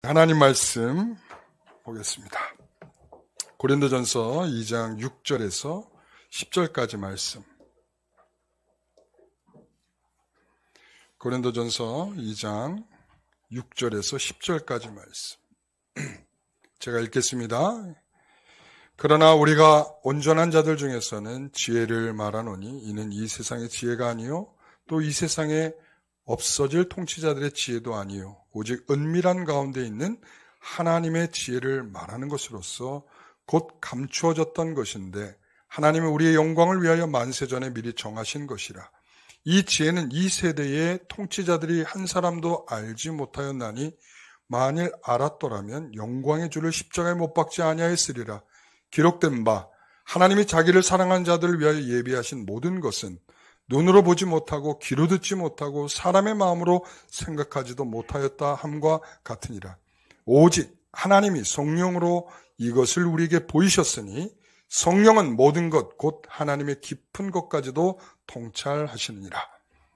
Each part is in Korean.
하나님 말씀 보겠습니다. 고린도전서 2장 6절에서 10절까지 말씀. 고린도전서 2장 6절에서 10절까지 말씀. 제가 읽겠습니다. 그러나 우리가 온전한 자들 중에서는 지혜를 말하노니 이는 이 세상의 지혜가 아니요 또 이 세상에 없어질 통치자들의 지혜도 아니요 오직 은밀한 가운데 있는 하나님의 지혜를 말하는 것으로서 곧 감추어졌던 것인데 하나님이 우리의 영광을 위하여 만세전에 미리 정하신 것이라. 이 지혜는 이 세대의 통치자들이 한 사람도 알지 못하였나니 만일 알았더라면 영광의 주를 십자가에 못 박지 아니하였으리라. 기록된 바 하나님이 자기를 사랑한 자들을 위하여 예비하신 모든 것은 눈으로 보지 못하고 귀로 듣지 못하고 사람의 마음으로 생각하지도 못하였다 함과 같으니라. 오직 하나님이 성령으로 이것을 우리에게 보이셨으니 성령은 모든 것 곧 하나님의 깊은 것까지도 통찰하시느니라.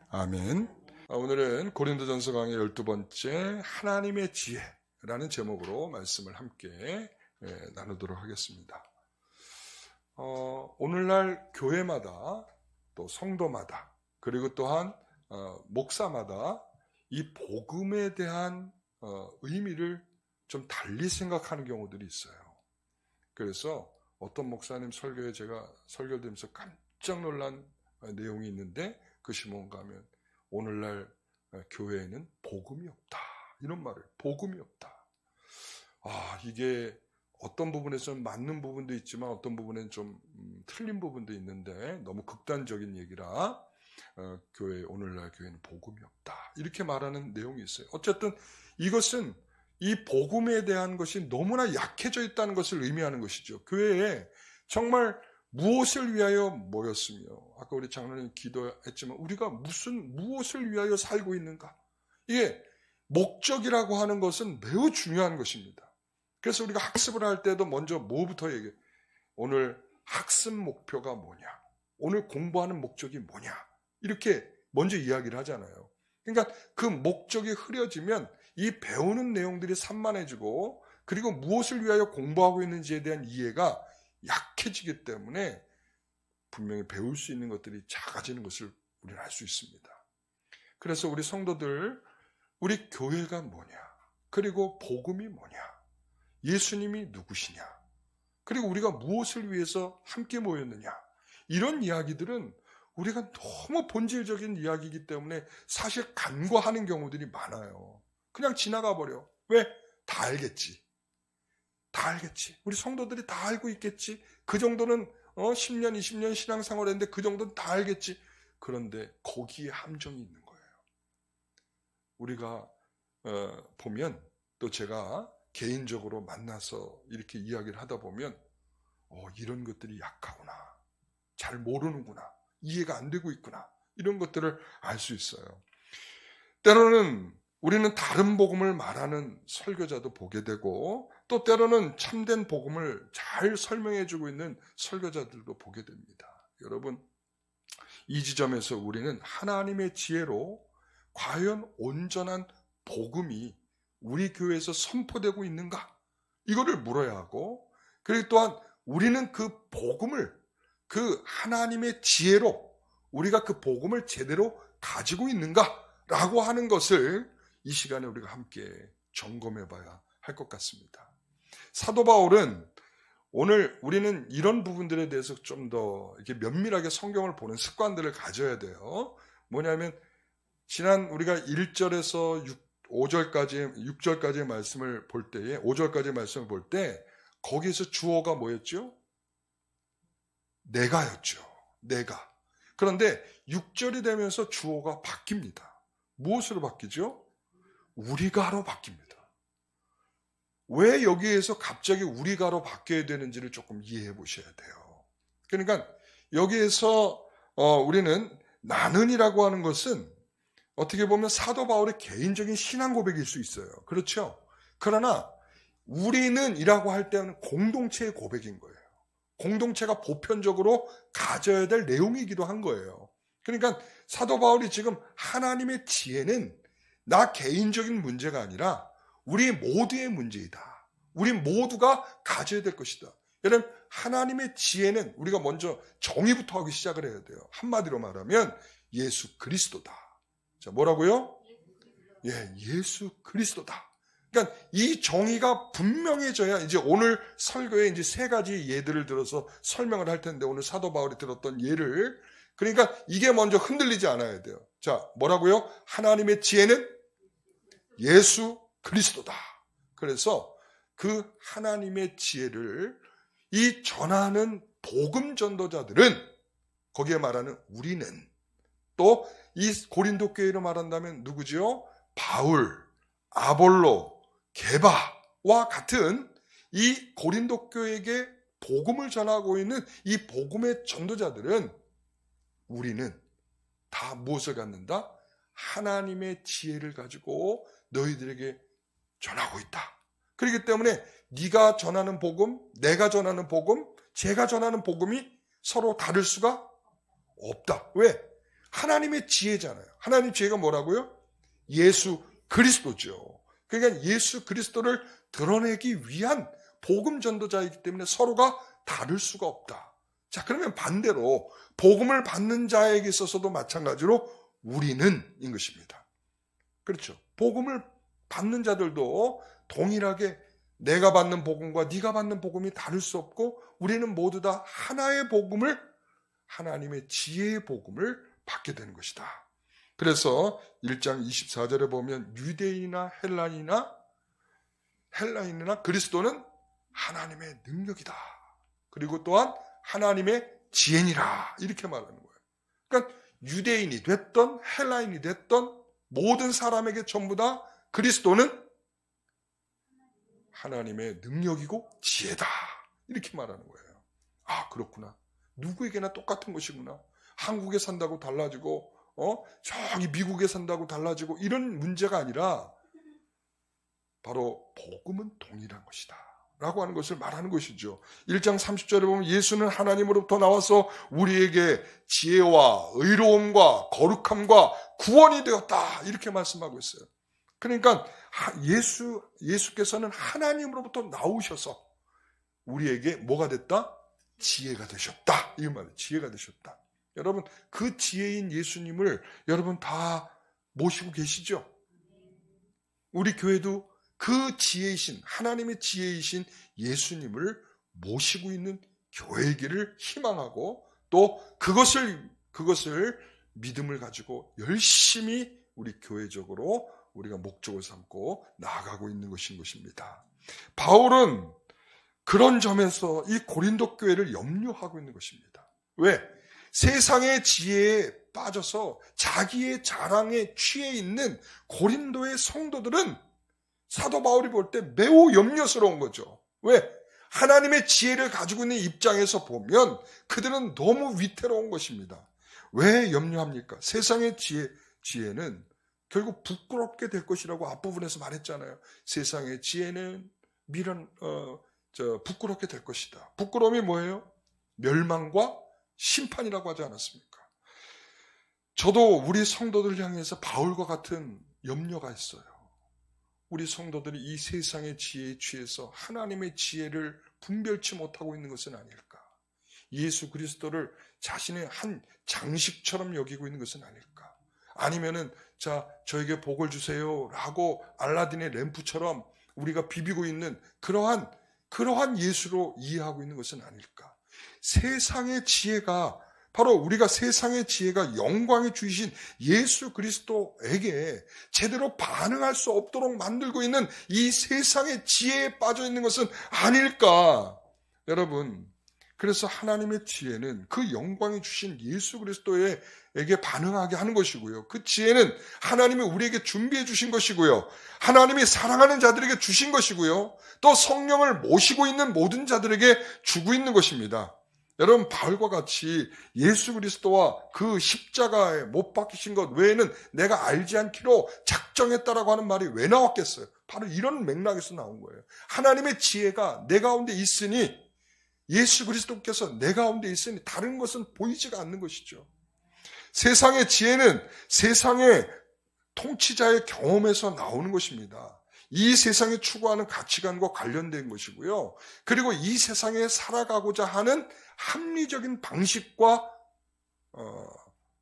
아멘. 오늘은 고린도전서 강의 12번째 하나님의 지혜라는 제목으로 말씀을 함께 나누도록 하겠습니다. 오늘날 교회마다 또 성도마다 그리고 또한 목사마다 이 복음에 대한 의미를 좀 달리 생각하는 경우들이 있어요. 그래서 어떤 목사님 설교에 제가 설교를 들으면서 깜짝 놀란 내용이 있는데 그것이 뭔가 하면 오늘날 교회에는 복음이 없다. 이런 말을 복음이 없다. 이게 어떤 부분에서는 맞는 부분도 있지만 어떤 부분에는 좀 틀린 부분도 있는데 너무 극단적인 얘기라 오늘날 교회는 복음이 없다. 이렇게 말하는 내용이 있어요. 어쨌든 이것은 이 복음에 대한 것이 너무나 약해져 있다는 것을 의미하는 것이죠. 교회에 정말 무엇을 위하여 모였으며 아까 우리 장로님 기도했지만 우리가 무엇을 위하여 살고 있는가? 이게 목적이라고 하는 것은 매우 중요한 것입니다. 그래서 우리가 학습을 할 때도 먼저 뭐부터 얘기해? 오늘 학습 목표가 뭐냐? 오늘 공부하는 목적이 뭐냐? 이렇게 먼저 이야기를 하잖아요. 그러니까 그 목적이 흐려지면 이 배우는 내용들이 산만해지고 그리고 무엇을 위하여 공부하고 있는지에 대한 이해가 약해지기 때문에 분명히 배울 수 있는 것들이 작아지는 것을 우리는 알 수 있습니다. 그래서 우리 성도들, 우리 교회가 뭐냐? 그리고 복음이 뭐냐? 예수님이 누구시냐? 그리고 우리가 무엇을 위해서 함께 모였느냐? 이런 이야기들은 우리가 너무 본질적인 이야기이기 때문에 사실 간과하는 경우들이 많아요. 그냥 지나가 버려. 왜? 다 알겠지. 다 알겠지. 우리 성도들이 다 알고 있겠지. 그 정도는 10년, 20년 신앙생활 했는데 그 정도는 다 알겠지. 그런데 거기에 함정이 있는 거예요. 우리가 보면 또 제가 개인적으로 만나서 이렇게 이야기를 하다 보면 이런 것들이 약하구나. 잘 모르는구나. 이해가 안 되고 있구나. 이런 것들을 알 수 있어요. 때로는 우리는 다른 복음을 말하는 설교자도 보게 되고 또 때로는 참된 복음을 잘 설명해주고 있는 설교자들도 보게 됩니다. 여러분, 이 지점에서 우리는 하나님의 지혜로 과연 온전한 복음이 우리 교회에서 선포되고 있는가? 이거를 물어야 하고 그리고 또한 우리는 그 복음을 그 하나님의 지혜로 우리가 그 복음을 제대로 가지고 있는가라고 하는 것을 이 시간에 우리가 함께 점검해 봐야 할 것 같습니다. 사도 바울은 오늘 우리는 이런 부분들에 대해서 좀 더 이렇게 면밀하게 성경을 보는 습관들을 가져야 돼요. 뭐냐면 지난 우리가 1절에서 6절까지의 말씀을 볼 때에 5절까지의 말씀을 볼 때 거기에서 주어가 뭐였죠? 내가였죠. 내가. 그런데 6절이 되면서 주어가 바뀝니다. 무엇으로 바뀌죠? 우리가로 바뀝니다. 왜 여기에서 갑자기 우리가로 바뀌어야 되는지를 조금 이해해 보셔야 돼요. 그러니까 여기에서 우리는 나는이라고 하는 것은 어떻게 보면 사도 바울의 개인적인 신앙 고백일 수 있어요. 그렇죠? 그러나 우리는 이라고 할 때는 공동체의 고백인 거예요. 공동체가 보편적으로 가져야 될 내용이기도 한 거예요. 그러니까 사도 바울이 지금 하나님의 지혜는 나 개인적인 문제가 아니라 우리 모두의 문제이다. 우리 모두가 가져야 될 것이다. 여러분, 하나님의 지혜는 우리가 먼저 정의부터 하기 시작을 해야 돼요. 한마디로 말하면 예수 그리스도다. 자, 뭐라고요? 예수 그리스도다. 그러니까 이 정의가 분명해져야 이제 오늘 설교에 이제 세 가지 예들을 들어서 설명을 할 텐데, 오늘 사도 바울이 들었던 예를, 그러니까 이게 먼저 흔들리지 않아야 돼요. 자, 뭐라고요? 하나님의 지혜는 예수 그리스도다. 그래서 그 하나님의 지혜를 이 전하는 복음 전도자들은, 거기에 말하는 우리는, 또 이 고린도 교회로 말한다면 누구지요? 바울, 아볼로, 게바와 같은 이 고린도 교회에게 복음을 전하고 있는 이 복음의 전도자들은, 우리는 다 무엇을 갖는다? 하나님의 지혜를 가지고 너희들에게 전하고 있다. 그렇기 때문에 네가 전하는 복음, 내가 전하는 복음, 제가 전하는 복음이 서로 다를 수가 없다. 왜? 하나님의 지혜잖아요. 하나님 지혜가 뭐라고요? 예수 그리스도죠. 그러니까 예수 그리스도를 드러내기 위한 복음 전도자이기 때문에 서로가 다를 수가 없다. 자, 그러면 반대로 복음을 받는 자에게 있어서도 마찬가지로 우리는 인 것입니다. 그렇죠. 복음을 받는 자들도 동일하게 내가 받는 복음과 네가 받는 복음이 다를 수 없고, 우리는 모두 다 하나의 복음을, 하나님의 지혜의 복음을 받게 되는 것이다. 그래서 1장 24절에 보면 유대인이나 헬라인이나 그리스도는 하나님의 능력이다. 그리고 또한 하나님의 지혜니라, 이렇게 말하는 거예요. 그러니까 유대인이 됐던 헬라인이 됐던 모든 사람에게 전부 다 그리스도는 하나님의 능력이고 지혜다, 이렇게 말하는 거예요. 아, 그렇구나. 누구에게나 똑같은 것이구나. 한국에 산다고 달라지고 저기 미국에 산다고 달라지고 이런 문제가 아니라 바로 복음은 동일한 것이다 라고 하는 것을 말하는 것이죠. 1장 30절에 보면 예수는 하나님으로부터 나와서 우리에게 지혜와 의로움과 거룩함과 구원이 되었다, 이렇게 말씀하고 있어요. 그러니까 예수께서는 하나님으로부터 나오셔서 우리에게 뭐가 됐다? 지혜가 되셨다. 이 말이에요. 지혜가 되셨다. 여러분, 그 지혜인 예수님을 여러분 다 모시고 계시죠? 우리 교회도 그 지혜이신, 하나님의 지혜이신 예수님을 모시고 있는 교회이기를 희망하고, 또 그것을 믿음을 가지고 열심히 우리 교회적으로 우리가 목적을 삼고 나아가고 있는 것인 것입니다. 바울은 그런 점에서 이 고린도 교회를 염려하고 있는 것입니다. 왜? 세상의 지혜에 빠져서 자기의 자랑에 취해 있는 고린도의 성도들은 사도 바울이 볼 때 매우 염려스러운 거죠. 왜? 하나님의 지혜를 가지고 있는 입장에서 보면 그들은 너무 위태로운 것입니다. 왜 염려합니까? 세상의 지혜는 결국 부끄럽게 될 것이라고 앞부분에서 말했잖아요. 세상의 지혜는 부끄럽게 될 것이다. 부끄러움이 뭐예요? 멸망과 심판이라고 하지 않았습니까? 저도 우리 성도들 향해서 바울과 같은 염려가 있어요. 우리 성도들이 이 세상의 지혜에 취해서 하나님의 지혜를 분별치 못하고 있는 것은 아닐까? 예수 그리스도를 자신의 한 장식처럼 여기고 있는 것은 아닐까? 아니면은 자, 저에게 복을 주세요 라고 알라딘의 램프처럼 우리가 비비고 있는 그러한 예수로 이해하고 있는 것은 아닐까? 세상의 지혜가 바로 우리가 세상의 지혜가 영광의 주이신 예수 그리스도에게 제대로 반응할 수 없도록 만들고 있는 이 세상의 지혜에 빠져 있는 것은 아닐까? 여러분, 그래서 하나님의 지혜는 그 영광이 주신 예수 그리스도에게 반응하게 하는 것이고요. 그 지혜는 하나님이 우리에게 준비해 주신 것이고요. 하나님이 사랑하는 자들에게 주신 것이고요. 또 성령을 모시고 있는 모든 자들에게 주고 있는 것입니다. 여러분, 바울과 같이 예수 그리스도와 그 십자가에 못 박히신 것 외에는 내가 알지 않기로 작정했다라고 하는 말이 왜 나왔겠어요? 바로 이런 맥락에서 나온 거예요. 하나님의 지혜가 내 가운데 있으니, 예수 그리스도께서 내 가운데 있으니 다른 것은 보이지가 않는 것이죠. 세상의 지혜는 세상의 통치자의 경험에서 나오는 것입니다. 이 세상이 추구하는 가치관과 관련된 것이고요. 그리고 이 세상에 살아가고자 하는 합리적인 방식과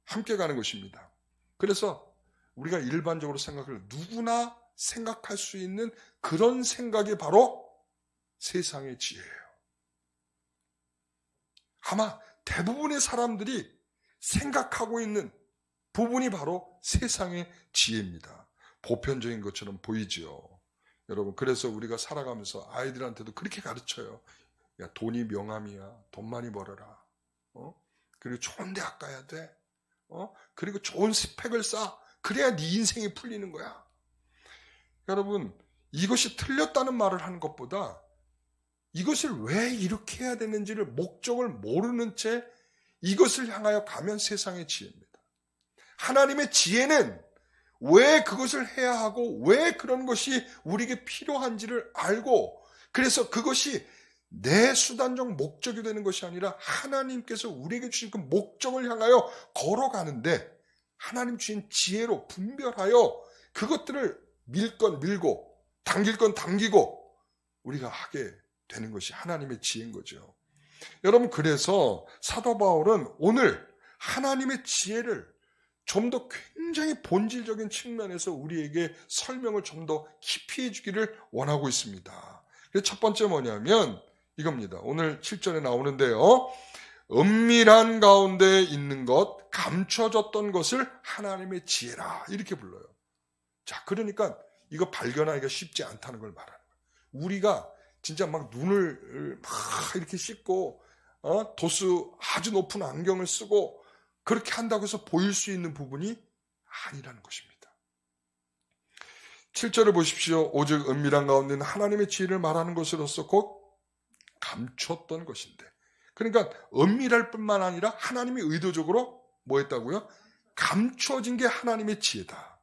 함께 가는 것입니다. 그래서 우리가 일반적으로 생각을 누구나 생각할 수 있는 그런 생각이 바로 세상의 지혜예요. 아마 대부분의 사람들이 생각하고 있는 부분이 바로 세상의 지혜입니다. 보편적인 것처럼 보이죠. 여러분, 그래서 우리가 살아가면서 아이들한테도 그렇게 가르쳐요. 야, 돈이 명함이야. 돈 많이 벌어라. 그리고 좋은 대학 가야 돼. 그리고 좋은 스펙을 쌓아. 그래야 네 인생이 풀리는 거야. 여러분, 이것이 틀렸다는 말을 하는 것보다 이것을 왜 이렇게 해야 되는지를 목적을 모르는 채 이것을 향하여 가면 세상의 지혜입니다. 하나님의 지혜는 왜 그것을 해야 하고 왜 그런 것이 우리에게 필요한지를 알고, 그래서 그것이 내 수단적 목적이 되는 것이 아니라 하나님께서 우리에게 주신 그 목적을 향하여 걸어가는데 하나님 주신 지혜로 분별하여 그것들을 밀 건 밀고 당길 건 당기고 우리가 하게 되는 것이 하나님의 지혜인 거죠. 여러분, 그래서 사도 바울은 오늘 하나님의 지혜를 좀 더 굉장히 본질적인 측면에서 우리에게 설명을 좀 더 깊이 해주기를 원하고 있습니다. 그래서 첫 번째 뭐냐면 이겁니다. 오늘 7절에 나오는데요. 은밀한 가운데 있는 것, 감춰졌던 것을 하나님의 지혜라, 이렇게 불러요. 자, 그러니까 이거 발견하기가 쉽지 않다는 걸 말하는 거예요. 우리가 진짜 막 눈을 막 이렇게 씻고 도수 아주 높은 안경을 쓰고 그렇게 한다고 해서 보일 수 있는 부분이 아니라는 것입니다. 7절을 보십시오. 오직 은밀한 가운데 있는 하나님의 지혜를 말하는 것으로서 곧 감췄던 것인데, 그러니까 은밀할 뿐만 아니라 하나님이 의도적으로 뭐 했다고요? 감춰진 게 하나님의 지혜다.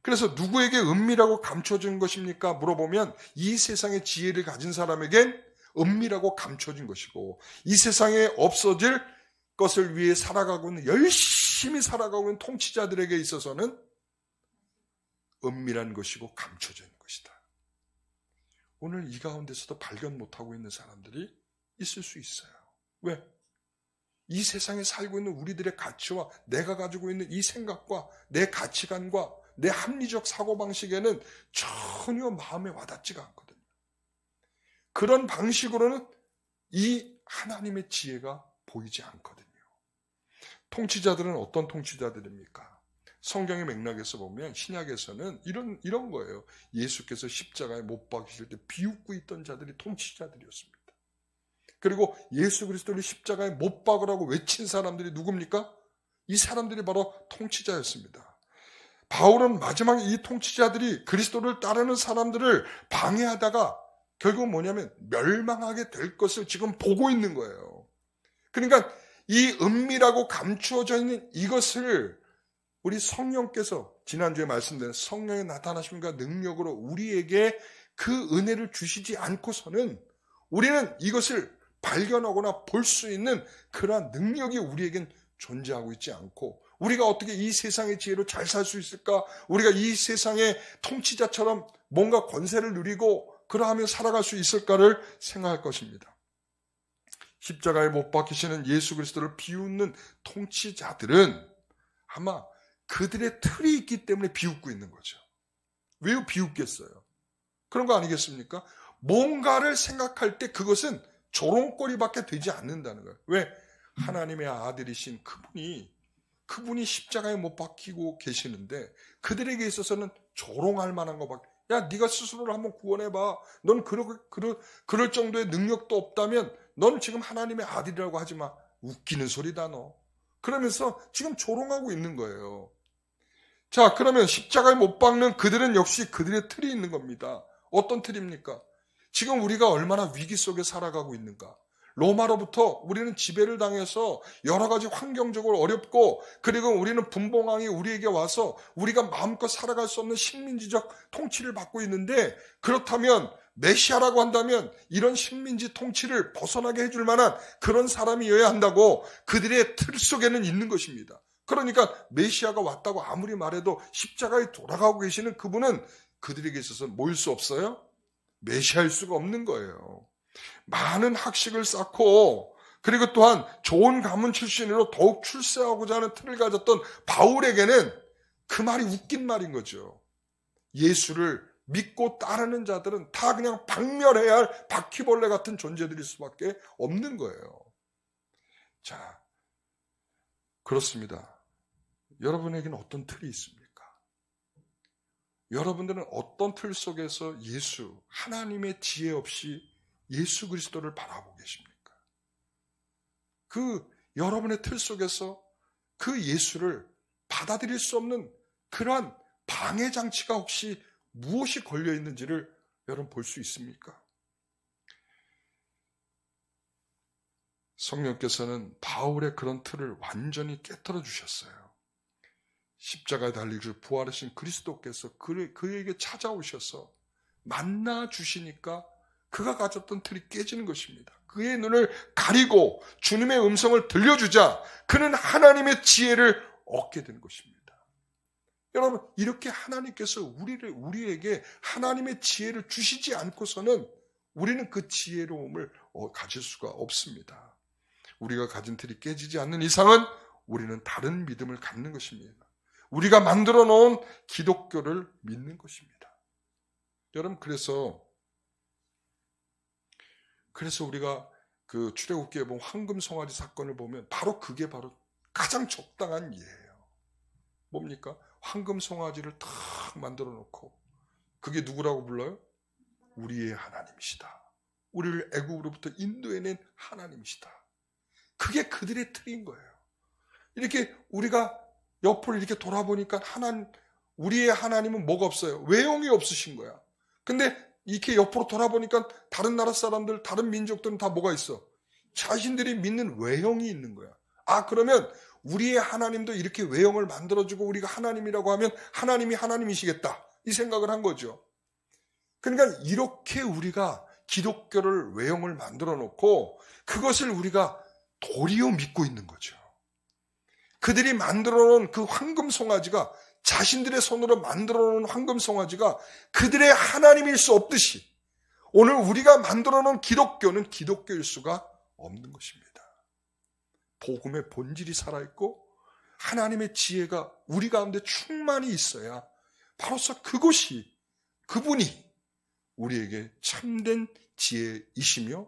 그래서 누구에게 은밀하고 감춰진 것입니까? 물어보면 이 세상의 지혜를 가진 사람에겐 은밀하고 감춰진 것이고, 이 세상에 없어질 것을 위해 살아가고 있는, 열심히 살아가고 있는 통치자들에게 있어서는 은밀한 것이고 감춰져 있는 것이다. 오늘 이 가운데서도 발견 못하고 있는 사람들이 있을 수 있어요. 왜? 이 세상에 살고 있는 우리들의 가치와 내가 가지고 있는 이 생각과 내 가치관과 내 합리적 사고방식에는 전혀 마음에 와닿지가 않거든요. 그런 방식으로는 이 하나님의 지혜가 보이지 않거든요. 통치자들은 어떤 통치자들입니까? 성경의 맥락에서 보면 신약에서는 이런 거예요. 예수께서 십자가에 못 박히실 때 비웃고 있던 자들이 통치자들이었습니다. 그리고 예수 그리스도를 십자가에 못 박으라고 외친 사람들이 누굽니까? 이 사람들이 바로 통치자였습니다. 바울은 마지막에 이 통치자들이 그리스도를 따르는 사람들을 방해하다가 결국 뭐냐면 멸망하게 될 것을 지금 보고 있는 거예요. 그러니까 이 은밀하고 감추어져 있는 이것을 우리 성령께서 지난주에 말씀드린 성령의 나타나심과 능력으로 우리에게 그 은혜를 주시지 않고서는 우리는 이것을 발견하거나 볼 수 있는 그러한 능력이 우리에겐 존재하고 있지 않고, 우리가 어떻게 이 세상의 지혜로 잘 살 수 있을까? 우리가 이 세상의 통치자처럼 뭔가 권세를 누리고 그러하며 살아갈 수 있을까를 생각할 것입니다. 십자가에 못 박히시는 예수 그리스도를 비웃는 통치자들은 아마 그들의 틀이 있기 때문에 비웃고 있는 거죠. 왜 비웃겠어요? 그런 거 아니겠습니까? 뭔가를 생각할 때 그것은 조롱거리밖에 되지 않는다는 거예요. 왜? 하나님의 아들이신 그분이 십자가에 못 박히고 계시는데 그들에게 있어서는 조롱할 만한 것밖에. 야, 네가 스스로를 한번 구원해봐. 넌 그럴 정도의 능력도 없다면 넌 지금 하나님의 아들이라고 하지 마. 웃기는 소리다 너. 그러면서 지금 조롱하고 있는 거예요. 자, 그러면 십자가에 못 박는 그들은 역시 그들의 틀이 있는 겁니다. 어떤 틀입니까? 지금 우리가 얼마나 위기 속에 살아가고 있는가. 로마로부터 우리는 지배를 당해서 여러 가지 환경적으로 어렵고, 그리고 우리는 분봉왕이 우리에게 와서 우리가 마음껏 살아갈 수 없는 식민지적 통치를 받고 있는데, 그렇다면 메시아라고 한다면 이런 식민지 통치를 벗어나게 해줄 만한 그런 사람이어야 한다고 그들의 틀 속에는 있는 것입니다. 그러니까 메시아가 왔다고 아무리 말해도 십자가에 돌아가고 계시는 그분은 그들에게 있어서 모일 수 없어요? 메시아일 수가 없는 거예요. 많은 학식을 쌓고 그리고 또한 좋은 가문 출신으로 더욱 출세하고자 하는 틀을 가졌던 바울에게는 그 말이 웃긴 말인 거죠. 예수를 믿고 따르는 자들은 다 그냥 박멸해야 할 바퀴벌레 같은 존재들일 수밖에 없는 거예요. 자, 그렇습니다. 여러분에게는 어떤 틀이 있습니까? 여러분들은 어떤 틀 속에서 예수, 하나님의 지혜 없이 예수 그리스도를 바라보고 계십니까? 그 여러분의 틀 속에서 그 예수를 받아들일 수 없는 그러한 방해 장치가 혹시 무엇이 걸려 있는지를 여러분 볼 수 있습니까? 성령께서는 바울의 그런 틀을 완전히 깨뜨려 주셨어요. 십자가에 달리고 부활하신 그리스도께서 그에게 찾아오셔서 만나 주시니까 그가 가졌던 틀이 깨지는 것입니다. 그의 눈을 가리고 주님의 음성을 들려주자 그는 하나님의 지혜를 얻게 되는 것입니다. 여러분, 이렇게 하나님께서 우리에게 하나님의 지혜를 주시지 않고서는 우리는 그 지혜로움을 가질 수가 없습니다. 우리가 가진 틀이 깨지지 않는 이상은 우리는 다른 믿음을 갖는 것입니다. 우리가 만들어 놓은 기독교를 믿는 것입니다. 여러분, 그래서 우리가 그 출애굽기에 보면 황금 송아지 사건을 보면 그게 바로 가장 적당한 예예요. 뭡니까? 황금 송아지를 탁 만들어 놓고 그게 누구라고 불러요? 우리의 하나님이시다. 우리를 애국으로부터 인도해낸 하나님이시다. 그게 그들의 틀인 거예요. 이렇게 우리가 옆을 이렇게 돌아보니까 우리의 하나님은 뭐가 없어요? 외형이 없으신 거야. 근데 이렇게 옆으로 돌아보니까 다른 나라 사람들, 다른 민족들은 다 뭐가 있어? 자신들이 믿는 외형이 있는 거야. 그러면 우리의 하나님도 이렇게 외형을 만들어주고 우리가 하나님이라고 하면 하나님이 하나님이시겠다. 이 생각을 한 거죠. 그러니까 이렇게 우리가 기독교를 외형을 만들어 놓고 그것을 우리가 도리어 믿고 있는 거죠. 그들이 만들어 놓은 그 황금 송아지가 자신들의 손으로 만들어 놓은 황금 송아지가 그들의 하나님일 수 없듯이 오늘 우리가 만들어 놓은 기독교는 기독교일 수가 없는 것입니다. 복음의 본질이 살아있고 하나님의 지혜가 우리 가운데 충만히 있어야 바로서 그분이 우리에게 참된 지혜이시며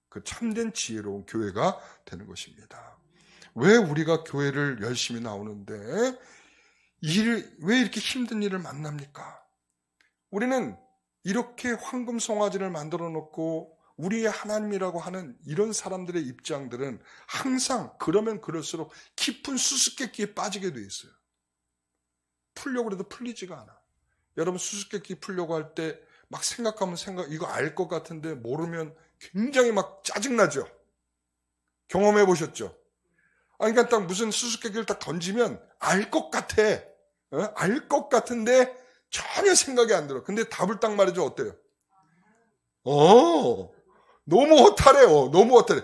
그 참된 지혜로운 교회가 되는 것입니다. 왜 우리가 교회를 열심히 나오는데 왜 이렇게 힘든 일을 만납니까? 우리는 이렇게 황금 송아지를 만들어 놓고 우리의 하나님이라고 하는 이런 사람들의 입장들은 항상 그러면 그럴수록 깊은 수수께끼에 빠지게 돼 있어요. 풀려고 해도 풀리지가 않아. 여러분 수수께끼 풀려고 할 때 막 생각하면 이거 알 것 같은데 모르면 굉장히 막 짜증나죠. 경험해 보셨죠? 그러니까 딱 무슨 수수께끼를 딱 던지면 알 것 같아. 알 것 같은데 전혀 생각이 안 들어. 근데 답을 딱 말해줘. 어때요? 너무 허탈해요. 너무 허탈해.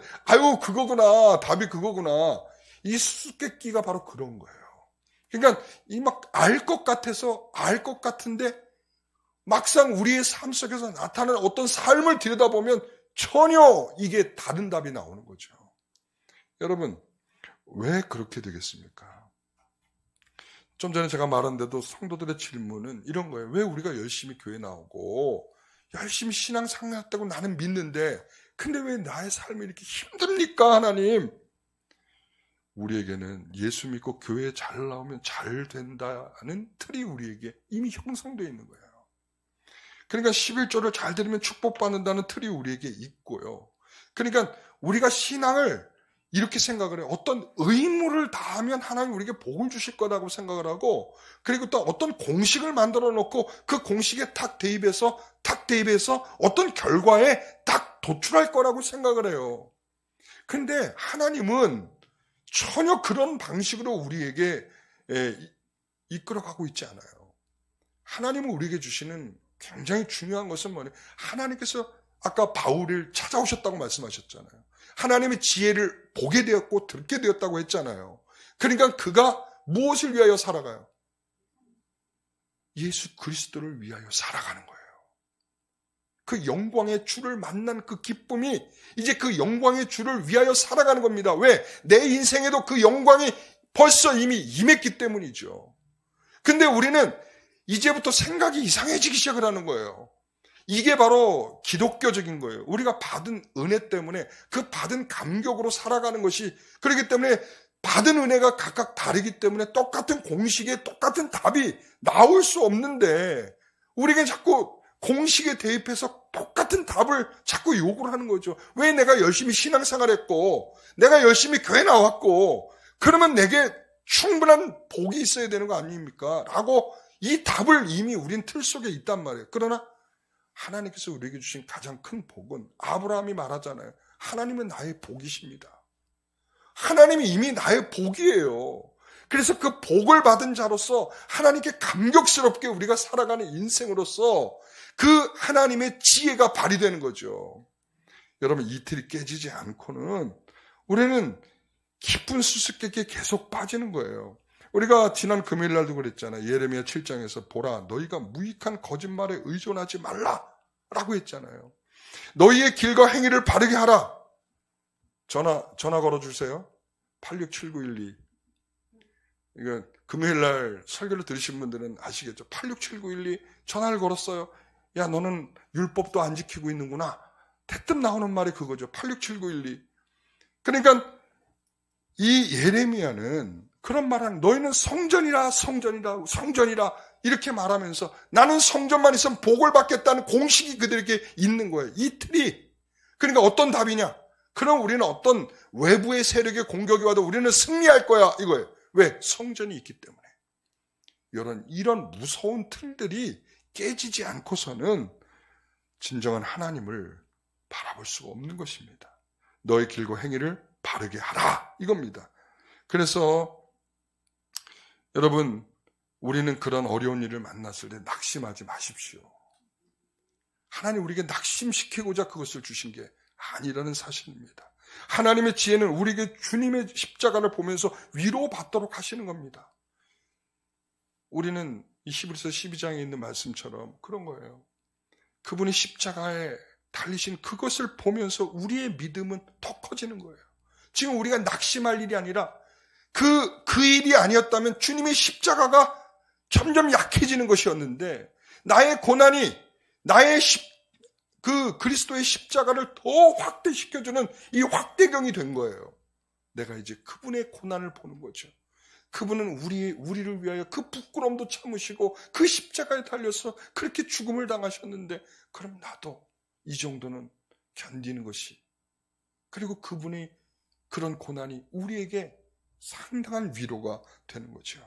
그거구나. 답이 그거구나. 이 수수께끼가 바로 그런 거예요. 그러니까 이 막 알 것 같아서 알 것 같은데 막상 우리의 삶 속에서 나타나는 어떤 삶을 들여다보면 전혀 이게 다른 답이 나오는 거죠. 여러분, 왜 그렇게 되겠습니까? 좀 전에 제가 말한데도 성도들의 질문은 이런 거예요. 왜 우리가 열심히 교회 나오고 열심히 신앙 생활했다고 나는 믿는데 근데 왜 나의 삶이 이렇게 힘듭니까, 하나님? 우리에게는 예수 믿고 교회에 잘 나오면 잘 된다는 틀이 우리에게 이미 형성되어 있는 거예요. 그러니까 11조를 잘 들으면 축복받는다는 틀이 우리에게 있고요. 그러니까 우리가 신앙을 이렇게 생각을 해요. 어떤 의무를 다하면 하나님 우리에게 복을 주실 거라고 생각을 하고 그리고 또 어떤 공식을 만들어 놓고 그 공식에 탁 대입해서 어떤 결과에 딱 도출할 거라고 생각을 해요. 근데 하나님은 전혀 그런 방식으로 우리에게 이끌어가고 있지 않아요. 하나님은 우리에게 주시는 굉장히 중요한 것은 뭐냐? 하나님께서 아까 바울을 찾아오셨다고 말씀하셨잖아요. 하나님의 지혜를 보게 되었고 듣게 되었다고 했잖아요. 그러니까 그가 무엇을 위하여 살아가요? 예수 그리스도를 위하여 살아가는 거예요. 그 영광의 주를 만난 그 기쁨이 이제 그 영광의 주를 위하여 살아가는 겁니다. 왜? 내 인생에도 그 영광이 벌써 이미 임했기 때문이죠. 근데 우리는 이제부터 생각이 이상해지기 시작을 하는 거예요. 이게 바로 기독교적인 거예요. 우리가 받은 은혜 때문에 그 받은 감격으로 살아가는 것이, 그렇기 때문에 받은 은혜가 각각 다르기 때문에 똑같은 공식에 똑같은 답이 나올 수 없는데 우리가 자꾸 공식에 대입해서 똑같은 답을 자꾸 요구를 하는 거죠. 왜 내가 열심히 신앙생활했고 내가 열심히 교회 나왔고 그러면 내게 충분한 복이 있어야 되는 거 아닙니까? 라고 이 답을 이미 우린 틀 속에 있단 말이에요. 그러나 하나님께서 우리에게 주신 가장 큰 복은, 아브라함이 말하잖아요. 하나님은 나의 복이십니다. 하나님이 이미 나의 복이에요. 그래서 그 복을 받은 자로서 하나님께 감격스럽게 우리가 살아가는 인생으로서 그 하나님의 지혜가 발휘되는 거죠. 여러분, 이틀이 깨지지 않고는 우리는 깊은 수수께끼에 계속 빠지는 거예요. 우리가 지난 금요일 날도 그랬잖아요. 예레미야 7장에서 보라, 너희가 무익한 거짓말에 의존하지 말라라고 했잖아요. 너희의 길과 행위를 바르게 하라. 전화 걸어주세요. 867912. 이거 금요일 날 설교를 들으신 분들은 아시겠죠. 867912 전화를 걸었어요. 야, 너는 율법도 안 지키고 있는구나. 대뜸 나오는 말이 그거죠. 867912. 그러니까 이 예레미야는 그런 말하는, 너희는 성전이라 성전이라 성전이라 이렇게 말하면서 나는 성전만 있으면 복을 받겠다는 공식이 그들에게 있는 거예요. 이 틀이. 그러니까 어떤 답이냐? 그럼 우리는 어떤 외부의 세력의 공격이 와도 우리는 승리할 거야 이거예요. 왜? 성전이 있기 때문에. 이런 무서운 틀들이 깨지지 않고서는 진정한 하나님을 바라볼 수가 없는 것입니다. 너의 길고 행위를 바르게 하라 이겁니다. 그래서 여러분, 우리는 그런 어려운 일을 만났을 때 낙심하지 마십시오. 하나님 우리에게 낙심시키고자 그것을 주신 게 아니라는 사실입니다. 하나님의 지혜는 우리에게 주님의 십자가를 보면서 위로받도록 하시는 겁니다. 우리는 이 히브리서 12장에 있는 말씀처럼 그런 거예요. 그분이 십자가에 달리신 그것을 보면서 우리의 믿음은 더 커지는 거예요. 지금 우리가 낙심할 일이 아니라 그 일이 아니었다면 주님의 십자가가 점점 약해지는 것이었는데, 나의 고난이 그 그리스도의 십자가를 더 확대시켜주는 이 확대경이 된 거예요. 내가 이제 그분의 고난을 보는 거죠. 그분은 우리를 위하여 그 부끄러움도 참으시고 그 십자가에 달려서 그렇게 죽음을 당하셨는데, 그럼 나도 이 정도는 견디는 것이, 그리고 그분의 그런 고난이 우리에게 상당한 위로가 되는 거죠.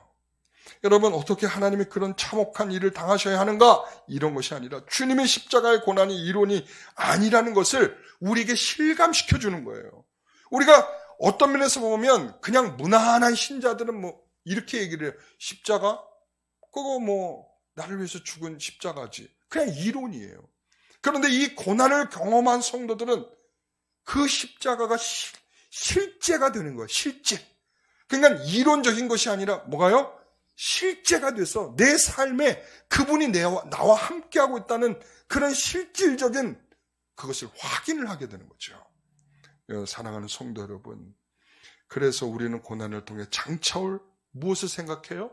여러분, 어떻게 하나님이 그런 참혹한 일을 당하셔야 하는가? 이런 것이 아니라 주님의 십자가의 고난이 이론이 아니라는 것을 우리에게 실감시켜 주는 거예요. 우리가 어떤 면에서 보면 그냥 무난한 신자들은 이렇게 얘기를 해요. 십자가? 그거 나를 위해서 죽은 십자가지. 그냥 이론이에요. 그런데 이 고난을 경험한 성도들은 그 십자가가 실제가 되는 거예요. 실제. 그러니까 이론적인 것이 아니라 뭐가요? 실제가 돼서 내 삶에 그분이 나와 함께하고 있다는 그런 실질적인 그것을 확인을 하게 되는 거죠. 사랑하는 성도 여러분, 그래서 우리는 고난을 통해 장차올 무엇을 생각해요?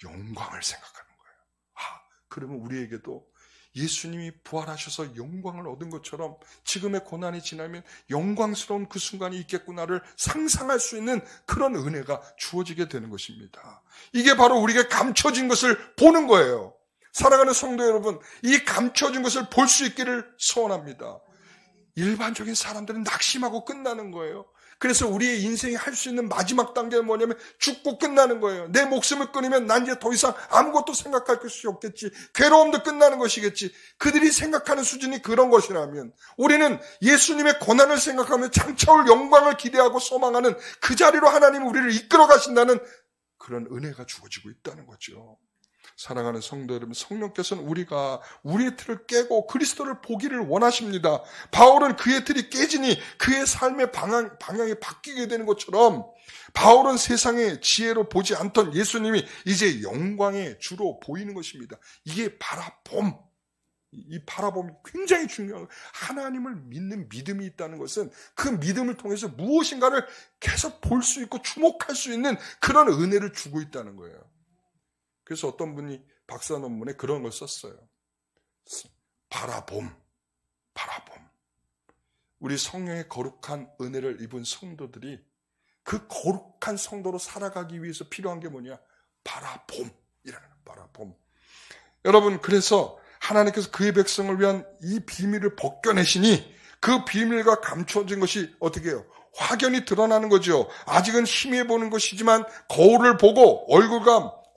영광을 생각하는 거예요. 그러면 우리에게도 예수님이 부활하셔서 영광을 얻은 것처럼 지금의 고난이 지나면 영광스러운 그 순간이 있겠구나를 상상할 수 있는 그런 은혜가 주어지게 되는 것입니다. 이게 바로 우리에게 감춰진 것을 보는 거예요. 사랑하는 성도 여러분, 이 감춰진 것을 볼 수 있기를 소원합니다. 일반적인 사람들은 낙심하고 끝나는 거예요. 그래서 우리의 인생이 할 수 있는 마지막 단계는 뭐냐면 죽고 끝나는 거예요. 내 목숨을 끊으면 난 이제 더 이상 아무것도 생각할 것이 없겠지. 괴로움도 끝나는 것이겠지. 그들이 생각하는 수준이 그런 것이라면 우리는 예수님의 고난을 생각하며 장차올 영광을 기대하고 소망하는 그 자리로 하나님이 우리를 이끌어 가신다는 그런 은혜가 주어지고 있다는 거죠. 사랑하는 성도 여러분, 성령께서는 우리가 우리의 틀을 깨고 그리스도를 보기를 원하십니다. 바울은 그의 틀이 깨지니 그의 삶의 방향이 바뀌게 되는 것처럼 바울은 세상의 지혜로 보지 않던 예수님이 이제 영광의 주로 보이는 것입니다. 이게 바라봄. 이 바라봄이 굉장히 중요한 거예요. 하나님을 믿는 믿음이 있다는 것은 그 믿음을 통해서 무엇인가를 계속 볼 수 있고 주목할 수 있는 그런 은혜를 주고 있다는 거예요. 그래서 어떤 분이 박사 논문에 그런 걸 썼어요. 바라봄. 우리 성령의 거룩한 은혜를 입은 성도들이 그 거룩한 성도로 살아가기 위해서 필요한 게 뭐냐? 바라봄이라는 바라봄. 여러분, 그래서 하나님께서 그의 백성을 위한 이 비밀을 벗겨내시니 그 비밀과 감춰진 것이 어떻게 해요? 확연히 드러나는 거죠. 아직은 희미해 보는 것이지만 거울을 보고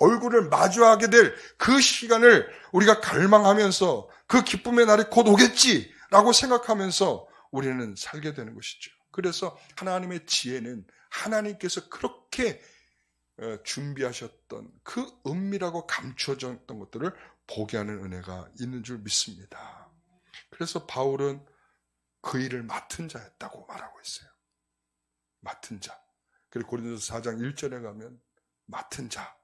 얼굴을 마주하게 될 그 시간을 우리가 갈망하면서 그 기쁨의 날이 곧 오겠지라고 생각하면서 우리는 살게 되는 것이죠. 그래서 하나님의 지혜는 하나님께서 그렇게 준비하셨던 그 은밀하고 감춰졌던 것들을 보게 하는 은혜가 있는 줄 믿습니다. 그래서 바울은 그 일을 맡은 자였다고 말하고 있어요. 맡은 자. 그리고 고린도서 4장 1절에 가면 맡은 자.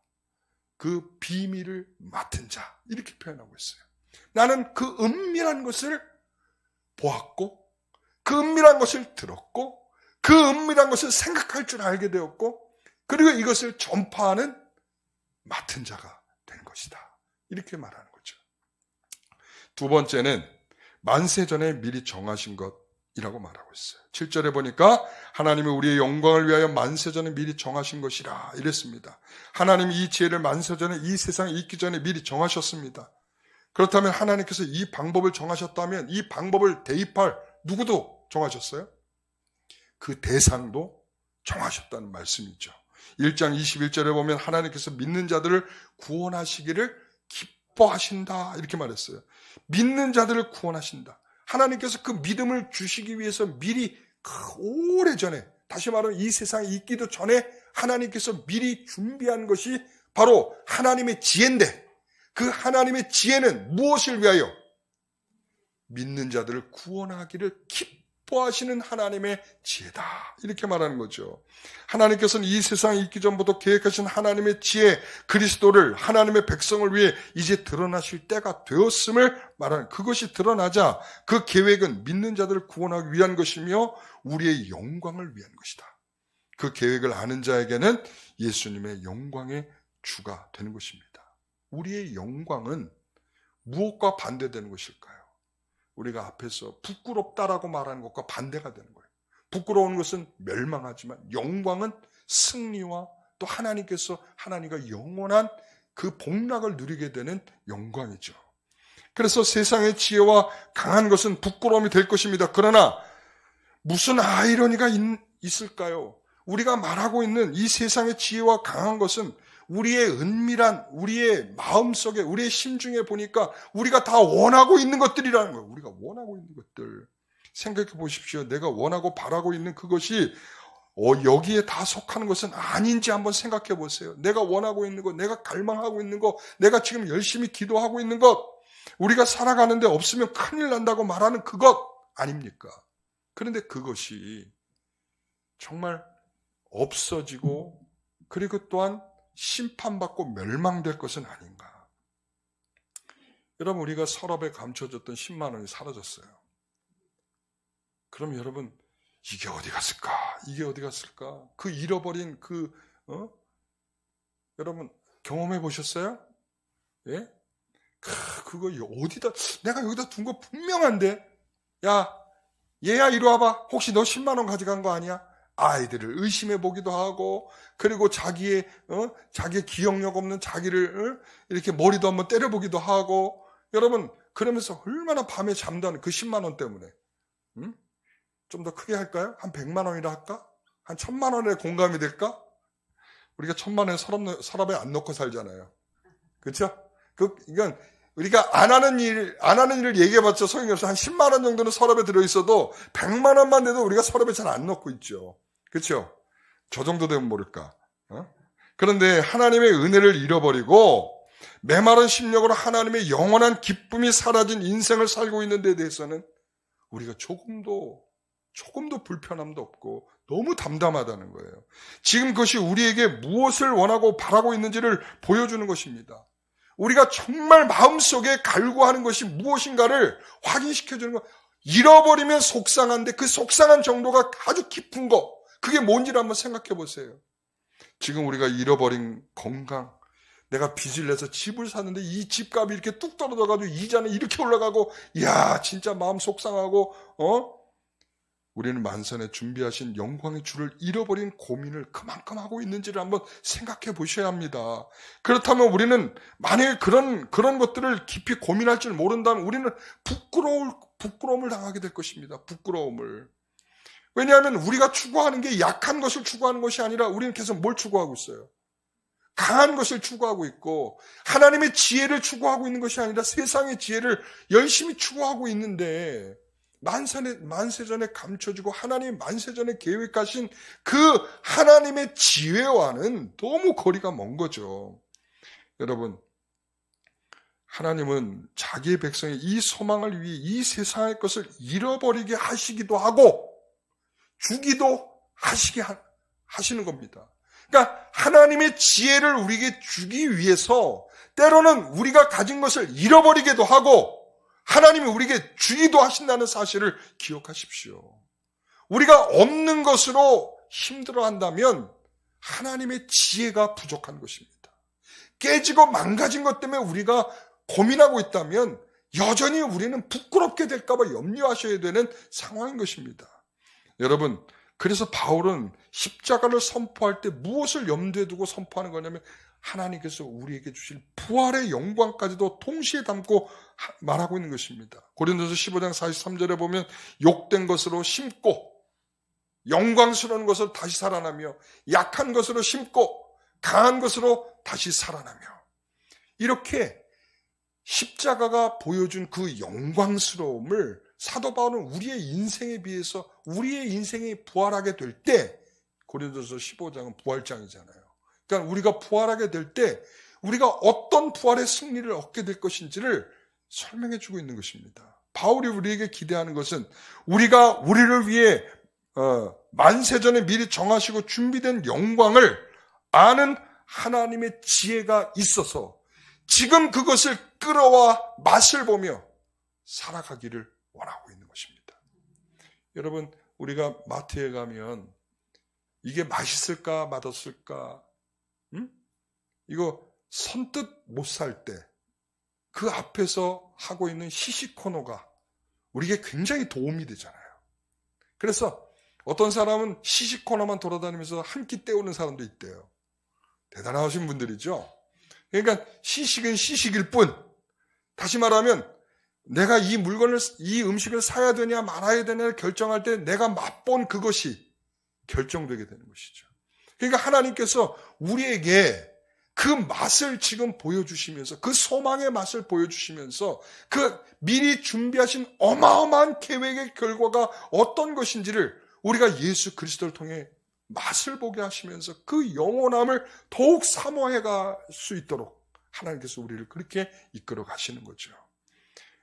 그 비밀을 맡은 자. 이렇게 표현하고 있어요. 나는 그 은밀한 것을 보았고 그 은밀한 것을 들었고 그 은밀한 것을 생각할 줄 알게 되었고 그리고 이것을 전파하는 맡은 자가 된 것이다. 이렇게 말하는 거죠. 두 번째는 만세전에 미리 정하신 것이라고 말하고 있어요. 7절에 보니까 하나님이 우리의 영광을 위하여 만세전에 미리 정하신 것이라 이랬습니다. 하나님이 이 지혜를 만세전에 이 세상에 있기 전에 미리 정하셨습니다. 그렇다면 하나님께서 이 방법을 정하셨다면 이 방법을 대입할 누구도 정하셨어요? 그 대상도 정하셨다는 말씀이죠. 1장 21절에 보면 하나님께서 믿는 자들을 구원하시기를 기뻐하신다 이렇게 말했어요. 믿는 자들을 구원하신다. 하나님께서 그 믿음을 주시기 위해서 미리 오래전에, 다시 말하면 이 세상에 있기도 전에 하나님께서 미리 준비한 것이 바로 하나님의 지혜인데 그 하나님의 지혜는 무엇을 위하여? 믿는 자들을 구원하기를 기뻐하시는 하나님의 지혜다. 이렇게 말하는 거죠. 하나님께서는 이 세상에 있기 전부터 계획하신 하나님의 지혜, 그리스도를 하나님의 백성을 위해 이제 드러나실 때가 되었음을 말하는, 그것이 드러나자 그 계획은 믿는 자들을 구원하기 위한 것이며 우리의 영광을 위한 것이다. 그 계획을 아는 자에게는 예수님의 영광의 주가 되는 것입니다. 우리의 영광은 무엇과 반대되는 것일까요? 우리가 앞에서 부끄럽다라고 말하는 것과 반대가 되는 거예요. 부끄러운 것은 멸망하지만 영광은 승리와 또 하나님과 영원한 그 복락을 누리게 되는 영광이죠. 그래서 세상의 지혜와 강한 것은 부끄러움이 될 것입니다. 그러나 무슨 아이러니가 있을까요? 우리가 말하고 있는 이 세상의 지혜와 강한 것은 우리의 은밀한 우리의 마음속에 우리의 심중에 보니까 우리가 다 원하고 있는 것들이라는 거예요. 우리가 원하고 있는 것들. 생각해 보십시오. 내가 원하고 바라고 있는 그것이 여기에 다 속하는 것은 아닌지 한번 생각해 보세요. 내가 원하고 있는 것, 내가 갈망하고 있는 것, 내가 지금 열심히 기도하고 있는 것, 우리가 살아가는데 없으면 큰일 난다고 말하는 그것 아닙니까? 그런데 그것이 정말 없어지고 그리고 또한 심판받고 멸망될 것은 아닌가. 여러분, 우리가 서랍에 감춰졌던 10만 원이 사라졌어요. 그럼 여러분, 이게 어디 갔을까? 이게 어디 갔을까? 그 잃어버린 여러분 경험해 보셨어요? 예? 그거 어디다, 내가 여기다 둔 거 분명한데, 야, 얘야 이리 와봐. 혹시 너 10만 원 가져간 거 아니야? 아이들을 의심해 보기도 하고, 그리고 자기의 기억력 없는 자기를 이렇게 머리도 한번 때려보기도 하고, 여러분, 그러면서 얼마나 밤에 잠도 안, 그 10만 원 때문에. 좀 더 크게 할까요? 한 100만 원이라 할까? 한 1000만 원에 공감이 될까? 우리가 1000만 원 서랍에 안 넣고 살잖아요. 그렇죠? 이건 우리가 안 하는 일을 얘기해봤자 소용이 없어. 한 10만 원 정도는 서랍에 들어있어도 100만 원만 돼도 우리가 서랍에 잘 안 넣고 있죠. 그렇죠? 저 정도 되면 모를까. 그런데 하나님의 은혜를 잃어버리고 메마른 심령으로 하나님의 영원한 기쁨이 사라진 인생을 살고 있는 데 대해서는 우리가 조금도 불편함도 없고 너무 담담하다는 거예요. 지금 그것이 우리에게 무엇을 원하고 바라고 있는지를 보여주는 것입니다. 우리가 정말 마음속에 갈구하는 것이 무엇인가를 확인시켜주는 것. 잃어버리면 속상한데 그 속상한 정도가 아주 깊은 거, 그게 뭔지를 한번 생각해 보세요. 지금 우리가 잃어버린 건강, 내가 빚을 내서 집을 샀는데 이 집값이 이렇게 뚝 떨어져가지고 이자는 이렇게 올라가고, 이야 진짜 마음 속상하고, 우리는 만선에 준비하신 영광의 주를 잃어버린 고민을 그만큼 하고 있는지를 한번 생각해 보셔야 합니다. 그렇다면 우리는 만약에 그런 것들을 깊이 고민할 줄 모른다면 우리는 부끄러움을 당하게 될 것입니다. 부끄러움을. 왜냐하면 우리가 추구하는 게 약한 것을 추구하는 것이 아니라 우리는 계속 뭘 추구하고 있어요? 강한 것을 추구하고 있고, 하나님의 지혜를 추구하고 있는 것이 아니라 세상의 지혜를 열심히 추구하고 있는데, 만세전에 감춰지고 하나님이 만세전에 계획하신 그 하나님의 지혜와는 너무 거리가 먼 거죠. 여러분, 하나님은 자기의 백성의 이 소망을 위해 이 세상의 것을 잃어버리게 하시기도 하고 주기도 하시는 겁니다. 그러니까 하나님의 지혜를 우리에게 주기 위해서 때로는 우리가 가진 것을 잃어버리기도 하고 하나님이 우리에게 주기도 하신다는 사실을 기억하십시오. 우리가 없는 것으로 힘들어한다면 하나님의 지혜가 부족한 것입니다. 깨지고 망가진 것 때문에 우리가 고민하고 있다면 여전히 우리는 부끄럽게 될까 봐 염려하셔야 되는 상황인 것입니다. 여러분, 그래서 바울은 십자가를 선포할 때 무엇을 염두에 두고 선포하는 거냐면 하나님께서 우리에게 주실 부활의 영광까지도 동시에 담고 말하고 있는 것입니다. 고린도서 15장 43절에 보면 욕된 것으로 심고 영광스러운 것으로 다시 살아나며 약한 것으로 심고 강한 것으로 다시 살아나며, 이렇게 십자가가 보여준 그 영광스러움을 사도 바울은 우리의 인생에 비해서 우리의 인생이 부활하게 될 때, 고린도서 15장은 부활장이잖아요. 그러니까 우리가 부활하게 될 때 우리가 어떤 부활의 승리를 얻게 될 것인지를 설명해 주고 있는 것입니다. 바울이 우리에게 기대하는 것은 우리가 우리를 위해 만세전에 미리 정하시고 준비된 영광을 아는 하나님의 지혜가 있어서 지금 그것을 끌어와 맛을 보며 살아가기를 원하고 있는 것입니다. 여러분, 우리가 마트에 가면 이게 맛있을까 맛없을까 이거 선뜻 못 살 때 그 앞에서 하고 있는 시식 코너가 우리에게 굉장히 도움이 되잖아요. 그래서 어떤 사람은 시식 코너만 돌아다니면서 한 끼 때우는 사람도 있대요. 대단하신 분들이죠. 그러니까 시식은 시식일 뿐, 다시 말하면 내가 이 음식을 사야 되냐 말아야 되냐 결정할 때 내가 맛본 그것이 결정되게 되는 것이죠. 그러니까 하나님께서 우리에게 그 맛을 지금 보여주시면서, 그 소망의 맛을 보여주시면서 그 미리 준비하신 어마어마한 계획의 결과가 어떤 것인지를 우리가 예수 그리스도를 통해 맛을 보게 하시면서 그 영원함을 더욱 사모해 갈 수 있도록 하나님께서 우리를 그렇게 이끌어 가시는 거죠.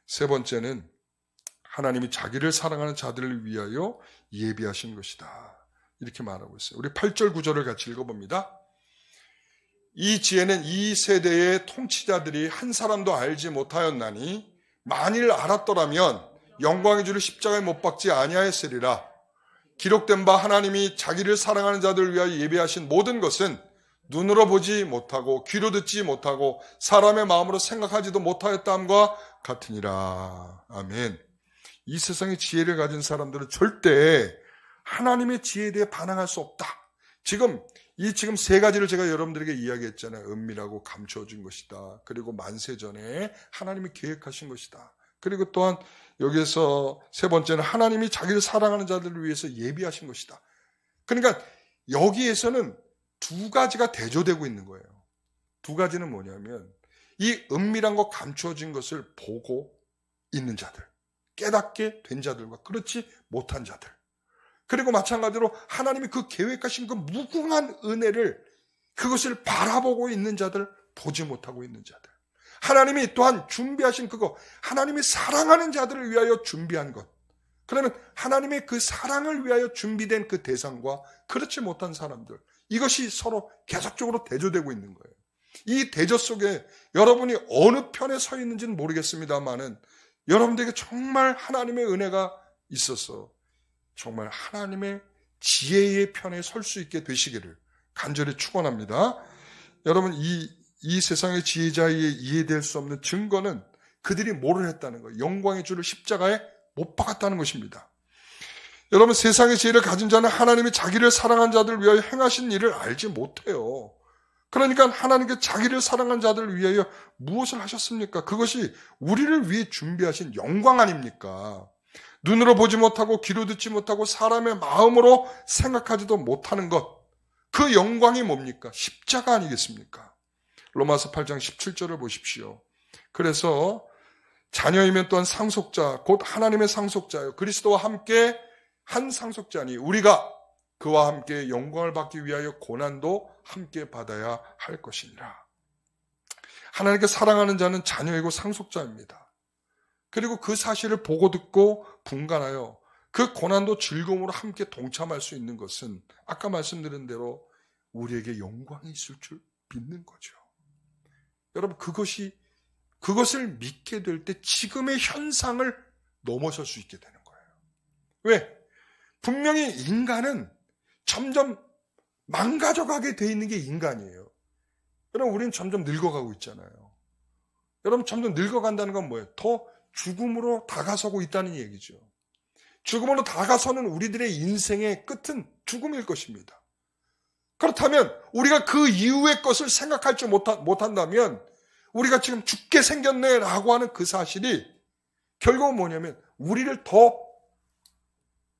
세 번째는 하나님이 자기를 사랑하는 자들을 위하여 예비하신 것이다, 이렇게 말하고 있어요. 우리 8절 9절을 같이 읽어봅니다. 이 지혜는 이 세대의 통치자들이 한 사람도 알지 못하였나니 만일 알았더라면 영광의 주를 십자가에 못 박지 아니하였으리라. 기록된 바 하나님이 자기를 사랑하는 자들을 위하여 예비하신 모든 것은 눈으로 보지 못하고 귀로 듣지 못하고 사람의 마음으로 생각하지도 못하였다함과 같으니라. 아멘. 이 세상의 지혜를 가진 사람들은 절대 하나님의 지혜에 대해 반항할 수 없다. 지금 세 가지를 제가 여러분들에게 이야기했잖아요. 은밀하고 감춰진 것이다. 그리고 만세전에 하나님이 계획하신 것이다. 그리고 또한 여기에서 세 번째는 하나님이 자기를 사랑하는 자들을 위해서 예비하신 것이다. 그러니까 여기에서는 두 가지가 대조되고 있는 거예요. 두 가지는 뭐냐면 이 은밀한 것 감춰진 것을 보고 있는 자들, 깨닫게 된 자들과 그렇지 못한 자들, 그리고 마찬가지로 하나님이 그 계획하신 그 무궁한 은혜를, 그것을 바라보고 있는 자들, 보지 못하고 있는 자들. 하나님이 또한 준비하신 그거, 하나님이 사랑하는 자들을 위하여 준비한 것. 그러면 하나님의 그 사랑을 위하여 준비된 그 대상과 그렇지 못한 사람들, 이것이 서로 계속적으로 대조되고 있는 거예요. 이 대조 속에 여러분이 어느 편에 서 있는지는 모르겠습니다만은 여러분들에게 정말 하나님의 은혜가 있어서 정말 하나님의 지혜의 편에 설 수 있게 되시기를 간절히 축원합니다. 여러분, 이 세상의 지혜자의 이해될 수 없는 증거는 그들이 뭐를 했다는 거예요. 영광의 주를 십자가에 못 박았다는 것입니다. 여러분, 세상의 지혜를 가진 자는 하나님이 자기를 사랑한 자들을 위하여 행하신 일을 알지 못해요. 그러니까 하나님께 자기를 사랑한 자들을 위하여 무엇을 하셨습니까? 그것이 우리를 위해 준비하신 영광 아닙니까? 눈으로 보지 못하고 귀로 듣지 못하고 사람의 마음으로 생각하지도 못하는 것, 그 영광이 뭡니까? 십자가 아니겠습니까? 로마서 8장 17절을 보십시오. 그래서 자녀이면 또한 상속자, 곧 하나님의 상속자요, 그리스도와 함께 한 상속자니 우리가 그와 함께 영광을 받기 위하여 고난도 함께 받아야 할 것이니라. 하나님께 사랑하는 자는 자녀이고 상속자입니다. 그리고 그 사실을 보고 듣고 분간하여 그 고난도 즐거움으로 함께 동참할 수 있는 것은 아까 말씀드린 대로 우리에게 영광이 있을 줄 믿는 거죠. 여러분, 그것을 믿게 될 때 지금의 현상을 넘어설 수 있게 되는 거예요. 왜? 분명히 인간은 점점 망가져가게 돼 있는 게 인간이에요. 여러분, 우리는 점점 늙어가고 있잖아요. 여러분, 점점 늙어간다는 건 뭐예요? 더 죽음으로 다가서고 있다는 얘기죠. 죽음으로 다가서는 우리들의 인생의 끝은 죽음일 것입니다. 그렇다면 우리가 그 이후의 것을 생각할 줄 못한다면 우리가 지금 죽게 생겼네라고 하는 그 사실이 결국은 뭐냐면 우리를 더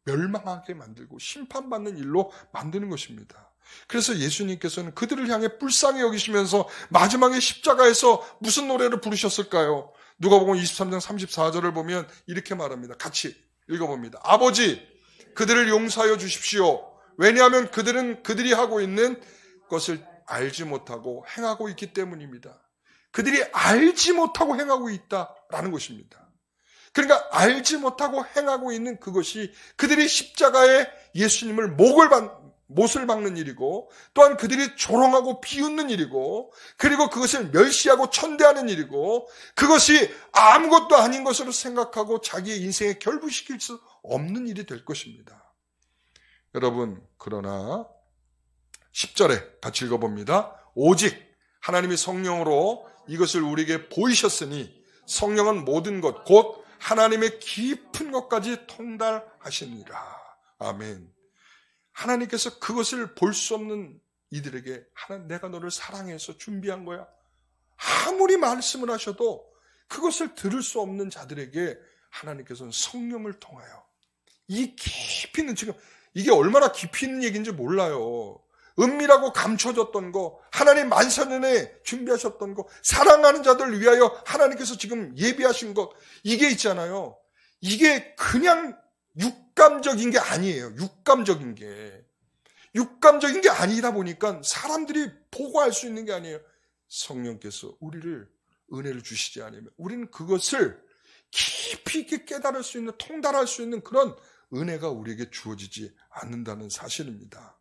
멸망하게 만들고 심판받는 일로 만드는 것입니다. 그래서 예수님께서는 그들을 향해 불쌍히 여기시면서 마지막에 십자가에서 무슨 노래를 부르셨을까요? 누가복음 23장 34절을 보면 이렇게 말합니다. 같이 읽어봅니다. 아버지, 그들을 용서하여 주십시오. 왜냐하면 그들은 그들이 하고 있는 것을 알지 못하고 행하고 있기 때문입니다. 그들이 알지 못하고 행하고 있다라는 것입니다. 그러니까 알지 못하고 행하고 있는 그것이 그들이 십자가에 예수님을 못을 박는 일이고, 또한 그들이 조롱하고 비웃는 일이고, 그리고 그것을 멸시하고 천대하는 일이고, 그것이 아무것도 아닌 것으로 생각하고 자기의 인생에 결부시킬 수 없는 일이 될 것입니다. 여러분, 그러나 10절에 같이 읽어봅니다. 오직 하나님이 성령으로 이것을 우리에게 보이셨으니 성령은 모든 것 곧 하나님의 깊은 것까지 통달하시니라. 아멘. 하나님께서 그것을 볼 수 없는 이들에게 내가 너를 사랑해서 준비한 거야. 아무리 말씀을 하셔도 그것을 들을 수 없는 자들에게 하나님께서는 성령을 통하여 이 깊이 있는, 지금 이게 얼마나 깊이 있는 얘기인지 몰라요. 은밀하고 감춰졌던 거, 하나님 만천년에 준비하셨던 거, 사랑하는 자들 위하여 하나님께서 지금 예비하신 것, 이게 있잖아요. 이게 그냥 육감적인 게 아니에요. 육감적인 게 아니다 보니까 사람들이 보고 알 수 있는 게 아니에요. 성령께서 우리를 은혜를 주시지 않으면 우리는 그것을 깊이 있게 깨달을 수 있는, 통달할 수 있는 그런 은혜가 우리에게 주어지지 않는다는 사실입니다.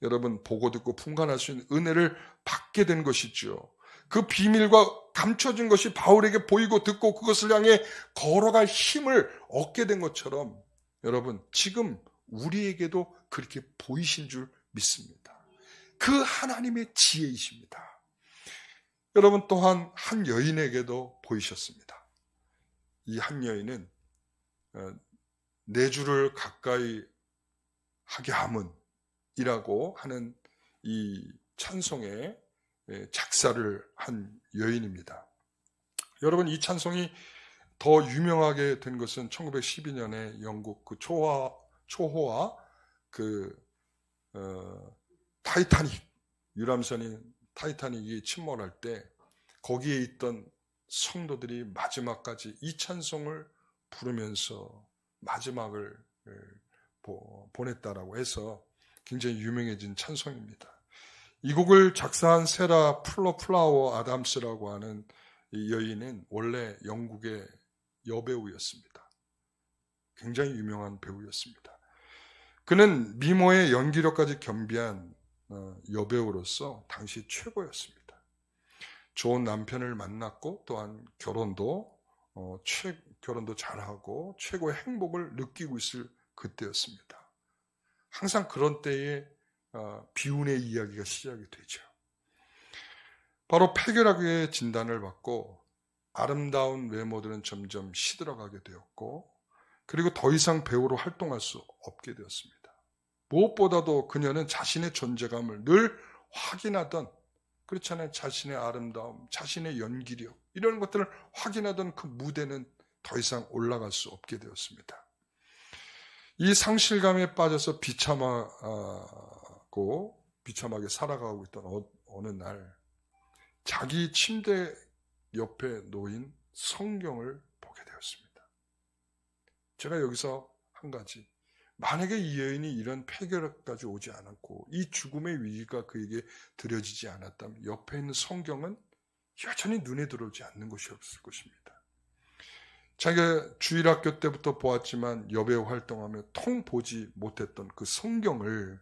여러분, 보고 듣고 분간할 수 있는 은혜를 받게 된 것이죠. 그 비밀과 감춰진 것이 바울에게 보이고 듣고 그것을 향해 걸어갈 힘을 얻게 된 것처럼 여러분, 지금 우리에게도 그렇게 보이신 줄 믿습니다. 그 하나님의 지혜이십니다. 여러분, 또한 한 여인에게도 보이셨습니다. 이 한 여인은 내 주를 가까이 하게 함은 이라고 하는 이 찬송의 작사를 한 여인입니다. 여러분, 이 찬송이 더 유명하게 된 것은 1912년에 영국 그 초호화 타이타닉, 유람선인 타이타닉이 침몰할 때 거기에 있던 성도들이 마지막까지 이 찬송을 부르면서 마지막을 보냈다라고 해서 굉장히 유명해진 찬송입니다. 이 곡을 작사한 세라 플라워 아담스라고 하는 이 여인은 원래 영국의 여배우였습니다. 굉장히 유명한 배우였습니다. 그는 미모의 연기력까지 겸비한 여배우로서 당시 최고였습니다. 좋은 남편을 만났고 또한 결혼도 잘하고 최고의 행복을 느끼고 있을 그때였습니다. 항상 그런 때에 비운의 이야기가 시작이 되죠. 바로 폐결핵의 진단을 받고 아름다운 외모들은 점점 시들어가게 되었고, 그리고 더 이상 배우로 활동할 수 없게 되었습니다. 무엇보다도 그녀는 자신의 존재감을 늘 확인하던, 그렇잖아요. 자신의 아름다움, 자신의 연기력, 이런 것들을 확인하던 그 무대는 더 이상 올라갈 수 없게 되었습니다. 이 상실감에 빠져서 비참하게 살아가고 있던 어느 날, 자기 침대 옆에 놓인 성경을 보게 되었습니다. 제가 여기서 한 가지, 만약에 이 여인이 이런 폐결핵까지 오지 않았고 이 죽음의 위기가 그에게 드려지지 않았다면 옆에 있는 성경은 여전히 눈에 들어오지 않는 것이 없을 것입니다. 자기가 주일학교 때부터 보았지만 여배우 활동하며 통 보지 못했던 그 성경을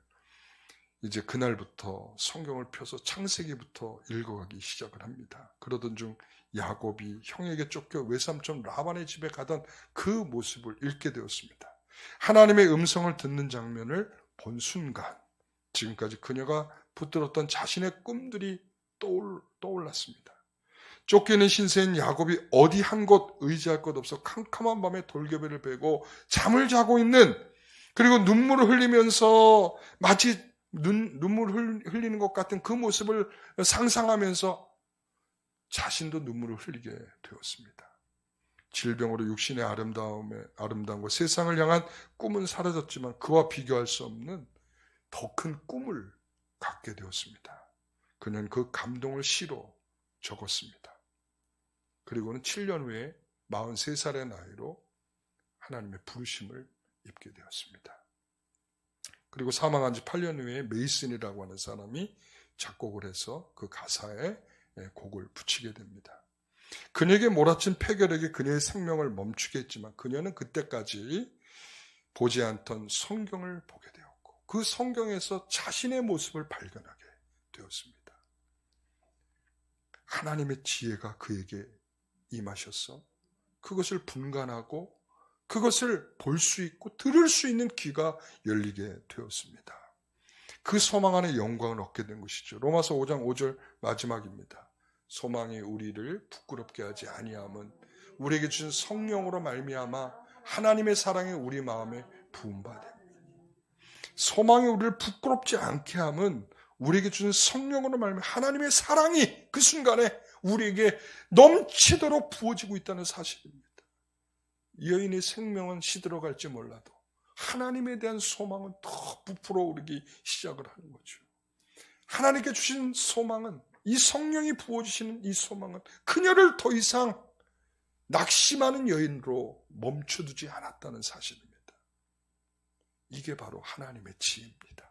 이제 그날부터 성경을 펴서 창세기부터 읽어가기 시작을 합니다. 그러던 중 야곱이 형에게 쫓겨 외삼촌 라반의 집에 가던 그 모습을 읽게 되었습니다. 하나님의 음성을 듣는 장면을 본 순간 지금까지 그녀가 붙들었던 자신의 꿈들이 떠올랐습니다. 쫓기는 신세인 야곱이 어디 한 곳 의지할 것 없어 캄캄한 밤에 돌개비를 베고 잠을 자고 있는, 그리고 눈물을 흘리면서 마치 눈물을 흘리는 것 같은 그 모습을 상상하면서 자신도 눈물을 흘리게 되었습니다. 질병으로 육신의 아름다움과 세상을 향한 꿈은 사라졌지만 그와 비교할 수 없는 더 큰 꿈을 갖게 되었습니다. 그는 그 감동을 시로 적었습니다. 그리고는 7년 후에 43살의 나이로 하나님의 부르심을 입게 되었습니다. 그리고 사망한 지 8년 후에 메이슨이라고 하는 사람이 작곡을 해서 그 가사에 곡을 붙이게 됩니다. 그녀에게 몰아친 폐결핵이 그녀의 생명을 멈추게 했지만 그녀는 그때까지 보지 않던 성경을 보게 되었고 그 성경에서 자신의 모습을 발견하게 되었습니다. 하나님의 지혜가 그에게 임하셔서 그것을 분간하고 그것을 볼 수 있고 들을 수 있는 귀가 열리게 되었습니다. 그 소망 안에 영광을 얻게 된 것이죠. 로마서 5장 5절 마지막입니다. 소망이 우리를 부끄럽게 하지 아니함은 우리에게 주신 성령으로 말미암아 하나님의 사랑이 우리 마음에 부은 바 됩니다. 소망이 우리를 부끄럽지 않게 함은 우리에게 주신 성령으로 말미암아 하나님의 사랑이 그 순간에 우리에게 넘치도록 부어지고 있다는 사실입니다. 이 여인의 생명은 시들어갈지 몰라도 하나님에 대한 소망은 더 부풀어 오르기 시작을 하는 거죠. 하나님께 주신 소망은, 이 성령이 부어주시는 이 소망은 그녀를 더 이상 낙심하는 여인으로 멈춰두지 않았다는 사실입니다. 이게 바로 하나님의 지혜입니다.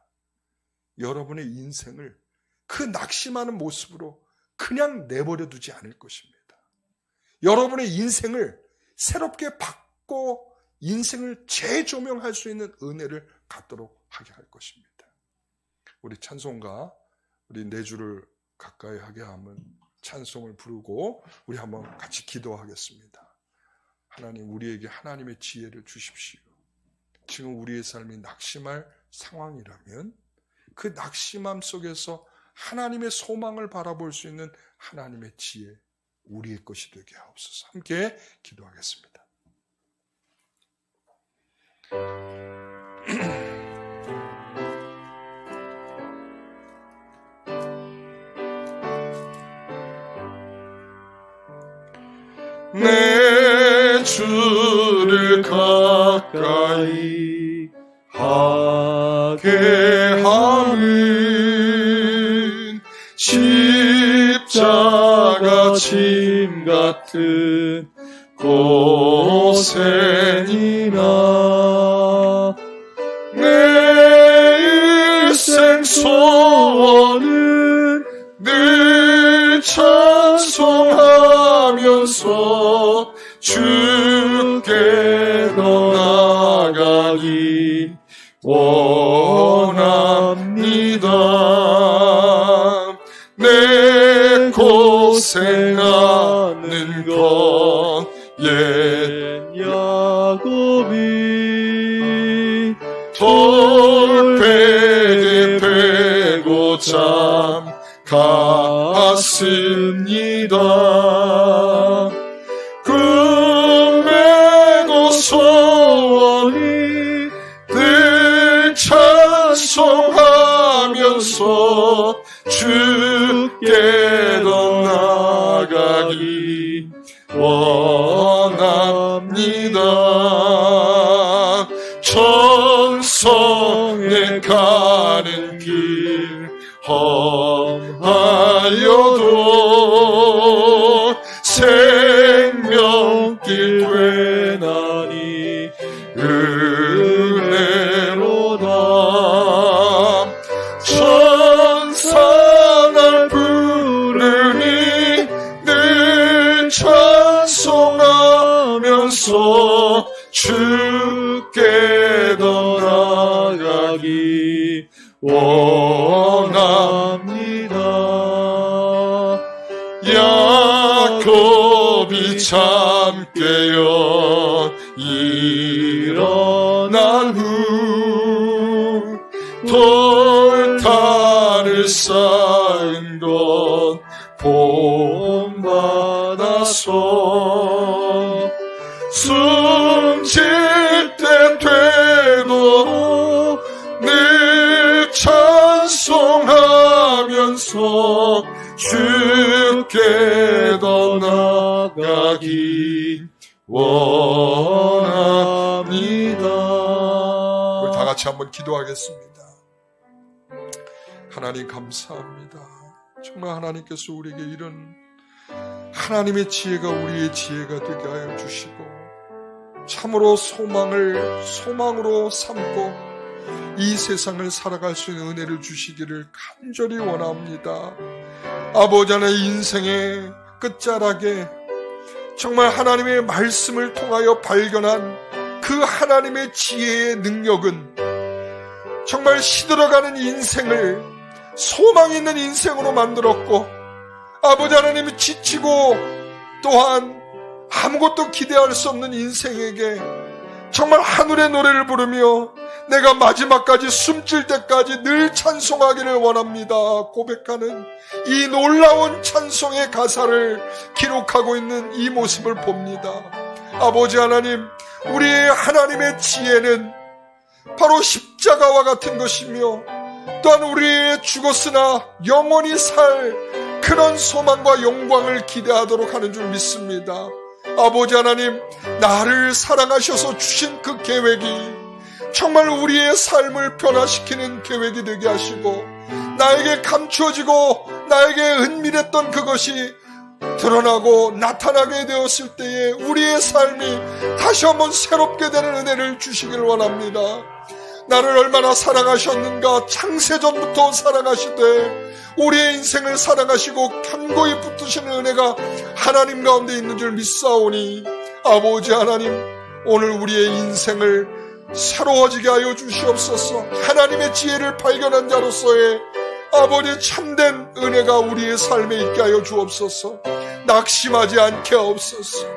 여러분의 인생을 그 낙심하는 모습으로 그냥 내버려 두지 않을 것입니다. 여러분의 인생을 새롭게 바꿔 인생을 재조명할 수 있는 은혜를 갖도록 하게 할 것입니다. 우리 찬송가, 우리 내 주를 가까이 하게 하면 찬송을 부르고 우리 한번 같이 기도하겠습니다. 하나님, 우리에게 하나님의 지혜를 주십시오. 지금 우리의 삶이 낙심할 상황이라면 그 낙심함 속에서 하나님의 소망을 바라볼 수 있는 하나님의 지혜, 우리의 것이 되게 하옵소서. 함께 기도하겠습니다. 내 주를 가까이 하게 하는 십자가 짐 같은 고생이나 내 일생 소원은 늘 찬송하며 나가기 원합니다. 내 고생하는 것 옛 야곱이 돌베개 베고 참 갔습니다. 꿈매고 소원이 늘 찬송하면서 주께 더 나가기 원합니다. 천성에 가는 길 험하여도 생명길 되나니 은혜로다. 천사 날 부르니 늘 찬송하면서 주께 더 나가기 원합니다. 야곱이 잠 깨어 일어난 후 돌탄을 쌓은 것 본받아서 숨질 때 되도록 늘 찬송하면서 주께 더 나가기 원합니다. 우리 다 같이 한번 기도하겠습니다. 하나님 감사합니다. 정말 하나님께서 우리에게 이런 하나님의 지혜가 우리의 지혜가 되게 하여 주시고 참으로 소망으로 삼고 이 세상을 살아갈 수 있는 은혜를 주시기를 간절히 원합니다. 아버지 하나님, 인생의 끝자락에 정말 하나님의 말씀을 통하여 발견한 그 하나님의 지혜의 능력은 정말 시들어가는 인생을 소망 있는 인생으로 만들었고, 아버지 하나님이 지치고 또한 아무것도 기대할 수 없는 인생에게 정말 하늘의 노래를 부르며 내가 마지막까지 숨질 때까지 늘 찬송하기를 원합니다 고백하는 이 놀라운 찬송의 가사를 기록하고 있는 이 모습을 봅니다. 아버지 하나님, 우리의 하나님의 지혜는 바로 십자가와 같은 것이며 또한 우리의 죽었으나 영원히 살 그런 소망과 영광을 기대하도록 하는 줄 믿습니다. 아버지 하나님, 나를 사랑하셔서 주신 그 계획이 정말 우리의 삶을 변화시키는 계획이 되게 하시고, 나에게 감추어지고 나에게 은밀했던 그것이 드러나고 나타나게 되었을 때에 우리의 삶이 다시 한번 새롭게 되는 은혜를 주시길 원합니다. 나를 얼마나 사랑하셨는가, 창세전부터 사랑하시되 우리의 인생을 사랑하시고 견고히 붙드시는 은혜가 하나님 가운데 있는 줄 믿사오니, 아버지 하나님, 오늘 우리의 인생을 새로워지게 하여 주시옵소서. 하나님의 지혜를 발견한 자로서의 아버지 참된 은혜가 우리의 삶에 있게 하여 주옵소서. 낙심하지 않게 하옵소서.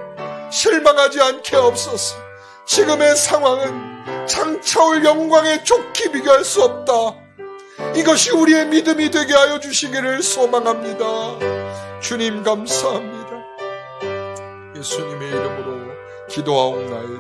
실망하지 않게 하옵소서. 지금의 상황은 장차올 영광에 좋게 비교할 수 없다. 이것이 우리의 믿음이 되게 하여 주시기를 소망합니다. 주님 감사합니다. 예수님의 이름으로 기도하옵나이다.